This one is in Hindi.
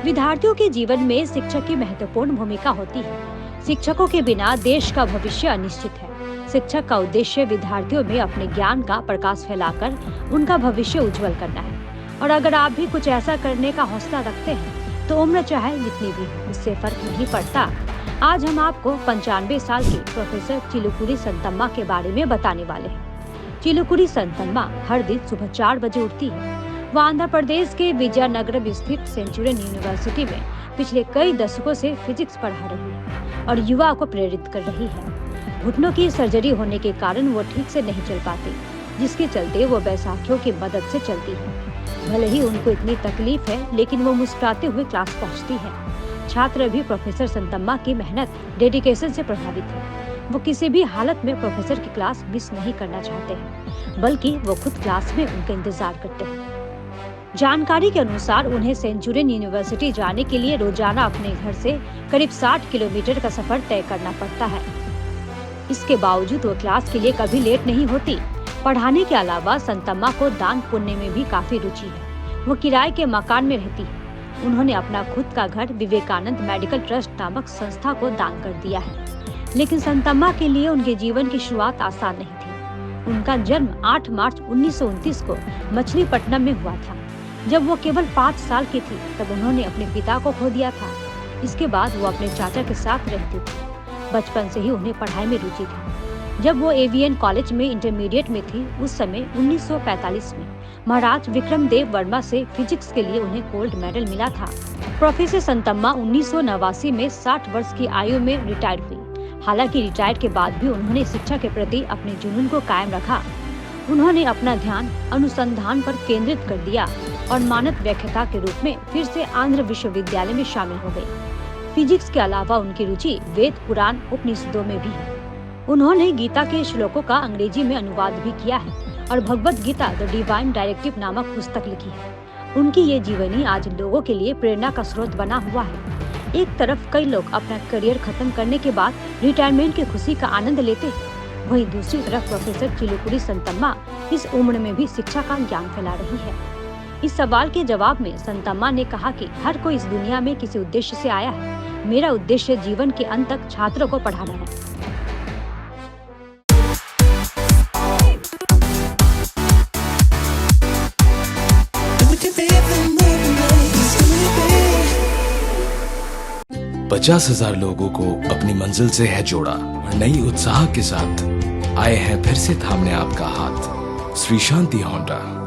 विद्यार्थियों के जीवन में शिक्षक की महत्वपूर्ण भूमिका होती है। शिक्षकों के बिना देश का भविष्य अनिश्चित है। शिक्षक का उद्देश्य विद्यार्थियों में अपने ज्ञान का प्रकाश फैलाकर उनका भविष्य उज्जवल करना है। और अगर आप भी कुछ ऐसा करने का हौसला रखते हैं तो उम्र चाहे जितनी भी हो, इससे फर्क नहीं पड़ता। आज हम आपको 95 साल के प्रोफेसर चिलुकुरी संतम्मा के बारे में बताने वाले हैं। चिलुकुरी संतम्मा हर दिन सुबह 4 बजे उठती है। वह आंध्र प्रदेश के विजयनगरम स्थित सेंचुरियन यूनिवर्सिटी में पिछले कई दशकों से फिजिक्स पढ़ा रही है और युवा को प्रेरित कर रही है। घुटनों की सर्जरी होने के कारण वो ठीक से नहीं चल पाती, जिसके चलते वो बैसाखियों की मदद से चलती है। भले ही उनको इतनी तकलीफ है, लेकिन वो मुस्कुराते हुए क्लास पहुंचती है। छात्र भी प्रोफेसर संतम्मा की मेहनत, डेडिकेशन से प्रभावित है। वो किसी भी हालत में प्रोफेसर की क्लास मिस नहीं करना चाहते हैं, बल्कि वो खुद क्लास में उनका इंतजार करते हैं। जानकारी के अनुसार उन्हें सेंचुरियन यूनिवर्सिटी जाने के लिए रोजाना अपने घर से करीब 60 किलोमीटर का सफर तय करना पड़ता है। इसके बावजूद वो क्लास के लिए कभी लेट नहीं होती। पढ़ाने के अलावा संतम्मा को दान पुण्य में भी काफी रुचि है। वो किराए के मकान में रहती है। उन्होंने अपना खुद का घर विवेकानंद मेडिकल ट्रस्ट नामक संस्था को दान कर दिया है। लेकिन संतम्मा के लिए उनके जीवन की शुरुआत आसान नहीं थी। उनका जन्म 8 मार्च 1929 को मछलीपट्टनम में हुआ था। जब वो केवल 5 साल की थी तब उन्होंने अपने पिता को खो दिया था। इसके बाद वो अपने चाचा के साथ रहती थी। बचपन से ही उन्हें पढ़ाई में रुचि थी। जब वो एवीएन कॉलेज में इंटरमीडिएट में थी, उस समय 1945 में महाराज विक्रम देव वर्मा से फिजिक्स के लिए उन्हें गोल्ड मेडल मिला था। प्रोफेसर संतम्मा 1989 में 60 वर्ष की आयु में रिटायर हुई। हालांकि रिटायर के बाद भी उन्होंने शिक्षा के प्रति अपने जुनून को कायम रखा। उन्होंने अपना ध्यान अनुसंधान पर केंद्रित कर दिया और मानद व्याख्याता के रूप में फिर से आंध्र विश्वविद्यालय में शामिल हो गए। फिजिक्स के अलावा उनकी रुचि वेद, पुराण, उपनिषदों में भी है। उन्होंने गीता के श्लोकों का अंग्रेजी में अनुवाद भी किया है और Bhagavad Gita the divine directive नामक पुस्तक लिखी है। उनकी ये जीवनी आज लोगों के लिए प्रेरणा का स्रोत बना हुआ है। एक तरफ कई लोग अपना करियर खत्म करने के बाद रिटायरमेंट की खुशी का आनंद लेते हैं, वहीं दूसरी तरफ प्रोफेसर चिलुकुरी संतम्मा इस उम्र में भी शिक्षा का ज्ञान फैला रही है। इस सवाल के जवाब में संतम्मा ने कहा कि हर कोई इस दुनिया में किसी उद्देश्य से आया है। मेरा उद्देश्य जीवन के अंत तक छात्रों को पढ़ाना है। पचास 50,000 लोगों को अपनी मंजिल से है जोड़ा और नई उत्साह के साथ आए हैं फिर से थामने आपका हाथ। श्री शांति होंडा।